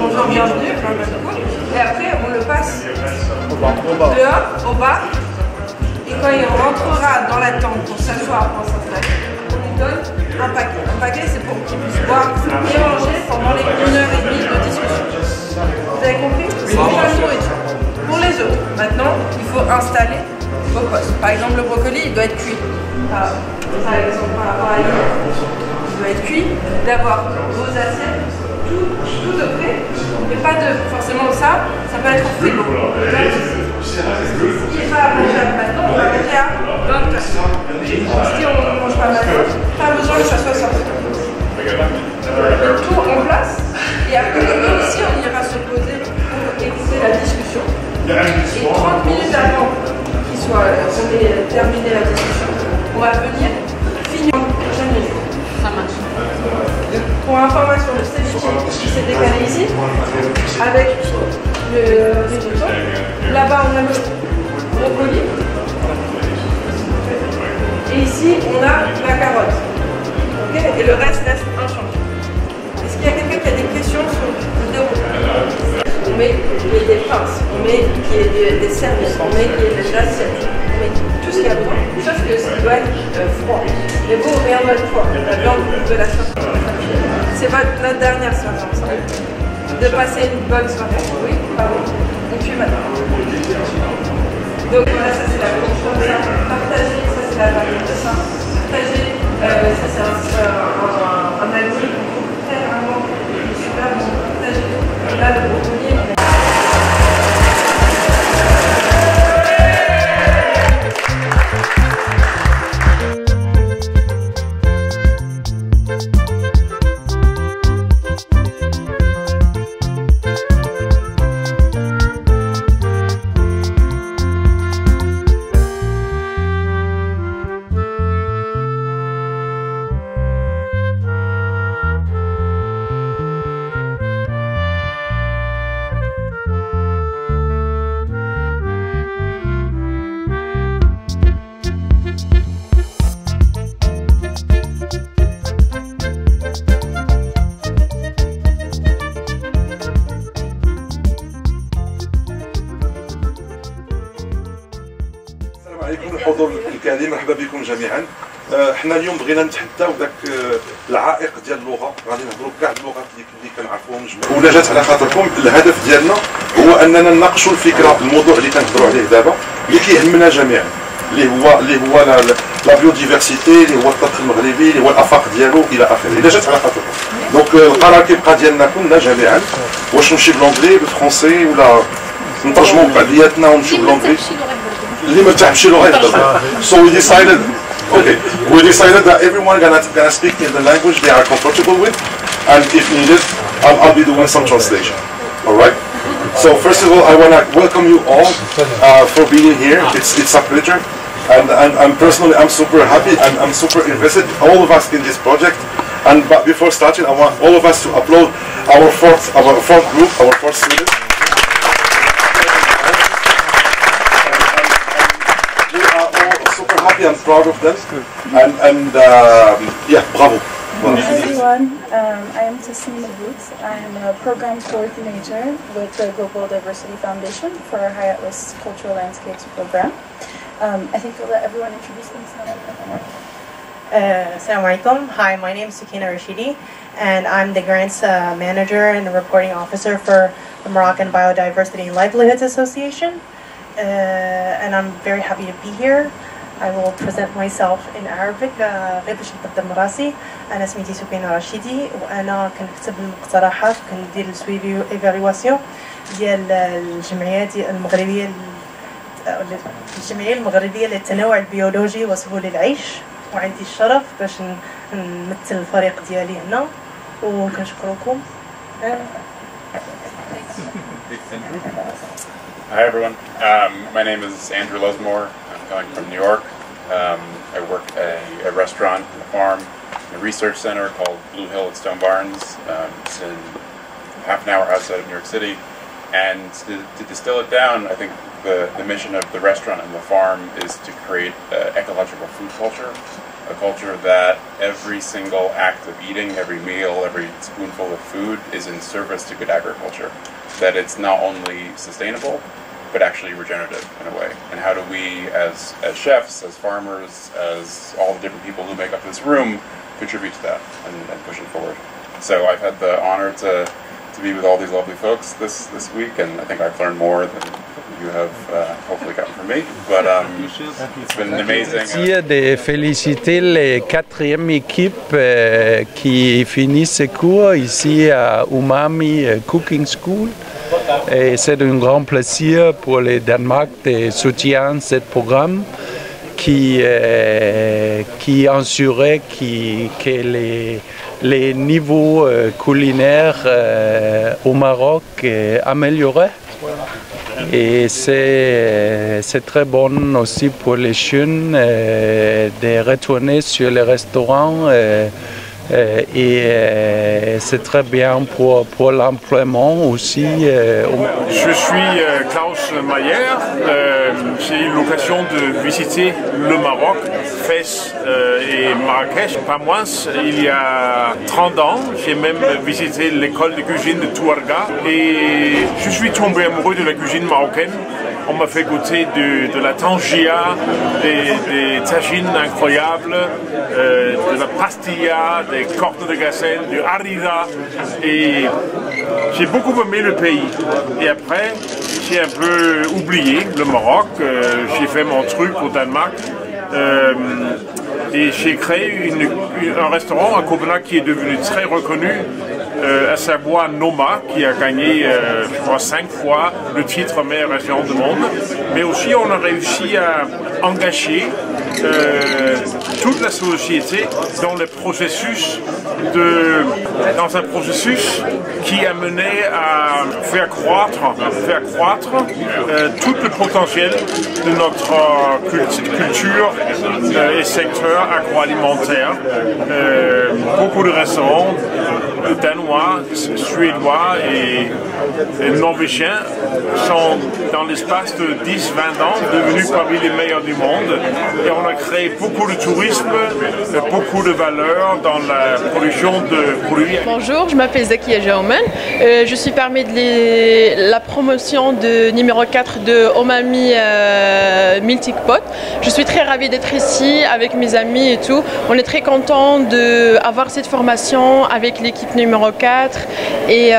bonjour, bienvenue, et après on le passe dehors, au bar, et quand il rentrera dans la tente pour s'asseoir, pour s'installer, on lui donne un paquet. Un paquet, c'est pour qu'il puisse boire et manger pendant les 1h30 de discussion. Vous avez compris? C'est pour la nourriture. Pour les autres, maintenant, il faut installer vos postes. Par exemple, le brocoli, il doit être cuit. Par exemple, par rapport à il doit être cuit, d'avoir vos assiettes, tout de près, mais pas de forcément ça peut être au frigo. Si il n'est pas mangeable maintenant, on va manger à 20 personnes. Si on ne mange pas maintenant, pas besoin que ça soit sorti. Tout en place, et après, ici, on ira se poser pour écouter la discussion. Et 30 minutes avant qu'on ait terminé la discussion, on va venir finir la prochaine minute. Ça marche. Pour information, le ceviche qui s'est décalé ici, avec le risotto. Là-bas, on a le brocoli. Et ici, on a la carotte. Okay, et le reste inchangé. Est-ce qu'il y a quelqu'un qui a des questions sur le déroulement? On met des pinces, on met des serviettes, on met des assiettes, on met tout ce qu'il y a besoin, sauf que ça doit être froid. Mais vous, rien doit être froid. La viande, vous pouvez la sortir. C'est notre dernière soirée ensemble. De passer une bonne soirée. Oui, pardon. On cuit maintenant. Donc voilà, ça c'est la confiance. Partager, ça c'est la variété de ça. Partager, ça c'est un ami qu'on trouve très rarement. Il est super bon. Partager. Là, le brocoli. عليكم الحضور الكريم، مرحبا بكم جميعا. حنا اليوم بغينا نتحداو ذاك العائق ديال اللغه، غادي نهضروا كاع اللغات اللي كنعرفوهم جميعا. ولا جات على خاطركم الهدف ديالنا هو اننا نناقشوا الفكره، الموضوع اللي كنهضروا عليه دابا اللي كيهمنا جميعا، اللي هو لا بيوديفرسيتي، اللي هو الطبخ المغربي، اللي هو الافاق ديالو الى اخره. الا جات على خاطركم دونك القرار كيبقى ديالنا كلنا جميعا، واش نمشي بلونجلي بالفرونسي ولا نترجموا بعضياتنا ونمشيو بلونجلي. اللي ما تعرفش لغه يهضر. So we decided that everyone gonna speak in the language they are comfortable with, and if needed, I'll be doing some translation. All right. So first of all, I wanna welcome you all for being here. It's a pleasure, and I'm super happy and I'm super invested, all of us in this project. But before starting, I want all of us to applaud our fourth group, our fourth students. Happy and proud of them, and yeah, bravo. Hi everyone, I am Tassine Boots. I am a program coordinator with the Global Diversity Foundation for our High Atlas Cultural Landscapes program. I think I'll let everyone introduce themselves. Assalamu alaikum. Hi, my name is Sakina Rashidi, and I'm the grants manager and reporting officer for the Moroccan Biodiversity and Livelihoods Association, and I'm very happy to be here. I will present myself in Arabic. غير باش نقدم راسي. أنا سميتي سكينة رشيدي، وأنا كنكتب المقترحات وكندير السويفي ايفالواسيون ديال الجمعية المغربية للتنوع البيولوجي وسبل العيش، وعندي الشرف باش نمثل الفريق ديالي هنا وكنشكركم. Hi everyone, my name is Andrew Lesmore. I'm coming from New York. I work at a restaurant and a farm and a research center called Blue Hill at Stone Barns. It's in half an hour outside of New York City. And to distill it down, I think the mission of the restaurant and the farm is to create ecological food culture a culture that every single act of eating, every meal, every spoonful of food is in service to good agriculture. That it's not only sustainable, but actually regenerative in a way. And how do we, as chefs, as farmers, as all the different people who make up this room, contribute to that and push it forward? So I've had the honor to be with all these lovely folks this week, and I think I've learned more than you have hopefully gotten from me. But it's been amazing. Merci de féliciter les 4e équipes qui finissent ce cours ici à Umami Cooking School. Et c'est un grand plaisir pour le Danemark de soutenir ce programme qui assurait que les niveaux culinaires au Maroc améliorés. Et c'est très bon aussi pour les jeunes de retourner sur les restaurants. Et c'est très bien pour l'employement aussi. Je suis Klaus Mayer. J'ai eu l'occasion de visiter le Maroc, Fès et Marrakech. Pas moins, il y a 30 ans, j'ai même visité l'école de cuisine de Touarga et je suis tombé amoureux de la cuisine marocaine. On m'a fait goûter de la tangia, des tagines incroyables, de la pastilla, des cornes de gazelle, du harira. Et j'ai beaucoup aimé le pays. Et après, j'ai un peu oublié le Maroc. J'ai fait mon truc au Danemark. Et j'ai créé un restaurant à Copenhague qui est devenu très reconnu, à savoir Noma, qui a gagné, je crois, 5 fois le titre meilleur restaurant du monde. Mais aussi, on a réussi à engager toute la société dans un processus qui a mené à faire croître tout le potentiel de notre culture et secteur agroalimentaire. Beaucoup de restaurants danois, suédois et norvégiens sont dans l'espace de 10-20 ans devenus parmi les meilleurs du monde et on a créé beaucoup de tourisme, beaucoup de valeur dans la production de produits. Bonjour, je m'appelle Zakia Jaoumen, je suis parmi la promotion de numéro 4 de Umami Melting Pot. Je suis très ravie d'être ici avec mes amis et tout. On est très content d'avoir cette formation avec l'équipe numéro 4 et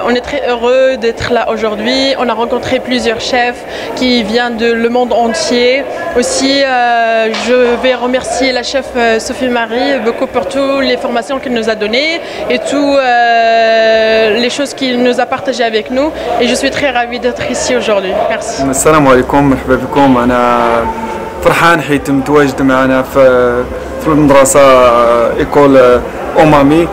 on est très heureux d'être là aujourd'hui. On a rencontré plusieurs chefs qui viennent de le monde entier. Aussi, je vais remercier la chef Sophie Marie beaucoup pour toutes les formations qu'elle nous a données et toutes les choses qu'il nous a partagées avec nous. Et je suis très ravie d'être ici aujourd'hui. Merci. Assalamu alaikum, مرحبا بكم. أنا فرحان حيت متواجد معنا في المدرسة إيكول أمامي.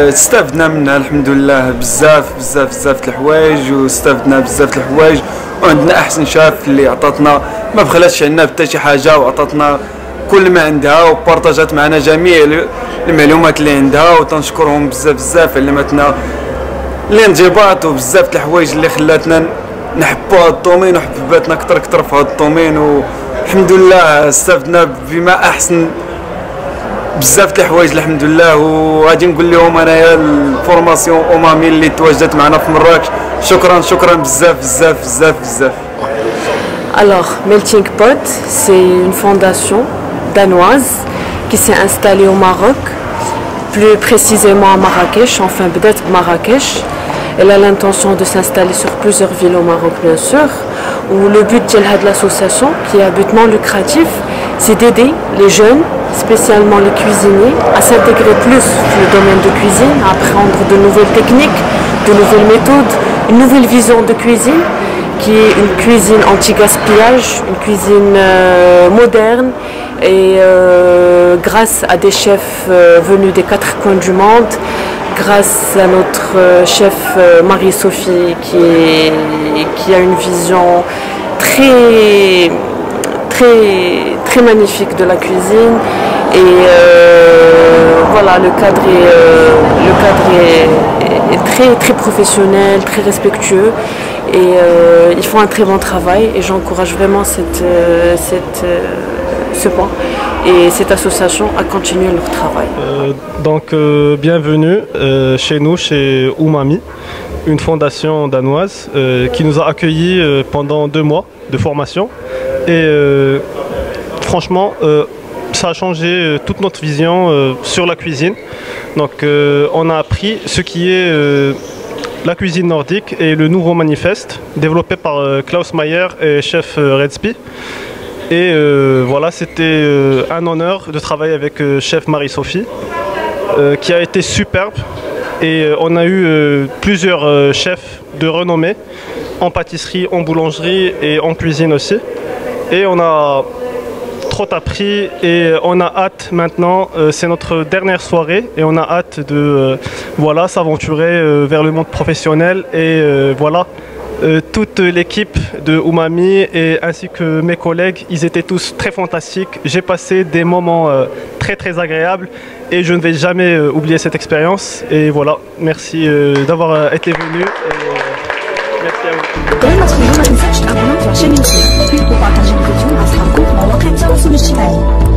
استفدنا منها الحمد لله بزاف الحوايج واستفدنا بزاف الحوايج وعندنا احسن شاف اللي عطاتنا ما بخلاتش عندنا حتى شي حاجه وعطاتنا كل ما عندها وبارطاجات معنا جميع المعلومات اللي عندها وتنشكرهم بزاف علمتنا الانضباط وبزاف الحوايج اللي خلاتنا نحبوا هذا الدومين وحبباتنا كثر في هذا الدومين والحمد لله استفدنا بما احسن بزاف الحوايج الحمد لله. وغادي نقول لهم انايا الفورماسيون امامي اللي تواجدت معنا في مراكش شكرا بزاف. Alors, Melting Pot, c'est une fondation danoise qui s'est installée au Maroc, plus précisément à Marrakech, enfin peut-être Marrakech. Elle a l'intention de s'installer sur plusieurs villes au Maroc, bien sûr, où le but de l'association, qui a un but non lucratif, c'est d'aider les jeunes, spécialement les cuisiniers, à s'intégrer plus dans le domaine de cuisine, à apprendre de nouvelles techniques, de nouvelles méthodes, une nouvelle vision de cuisine, qui est une cuisine anti-gaspillage, une cuisine moderne, et grâce à des chefs venus des 4 coins du monde, grâce à notre chef Marie-Sophie qui a une vision très magnifique de la cuisine et voilà, le cadre est très, très professionnel, très respectueux et ils font un très bon travail et j'encourage vraiment ce point et cette association à continuer leur travail. Bienvenue chez nous, chez Umami, une fondation danoise qui nous a accueillis pendant 2 mois de formation et franchement ça a changé toute notre vision sur la cuisine. Donc on a appris ce qui est la cuisine nordique et le nouveau manifeste développé par Klaus Mayer et chef Redsby. Et voilà, c'était un honneur de travailler avec chef Marie-Sophie qui a été superbe. Et on a eu plusieurs chefs de renommée en pâtisserie, en boulangerie et en cuisine aussi. Et on a trop appris et on a hâte maintenant, c'est notre dernière soirée et on a hâte de voilà, s'aventurer vers le monde professionnel et voilà. Toute l'équipe de Umami et ainsi que mes collègues, ils étaient tous très fantastiques. J'ai passé des moments très très agréables et je ne vais jamais oublier cette expérience. Et voilà, merci d'avoir été venu. Merci à vous.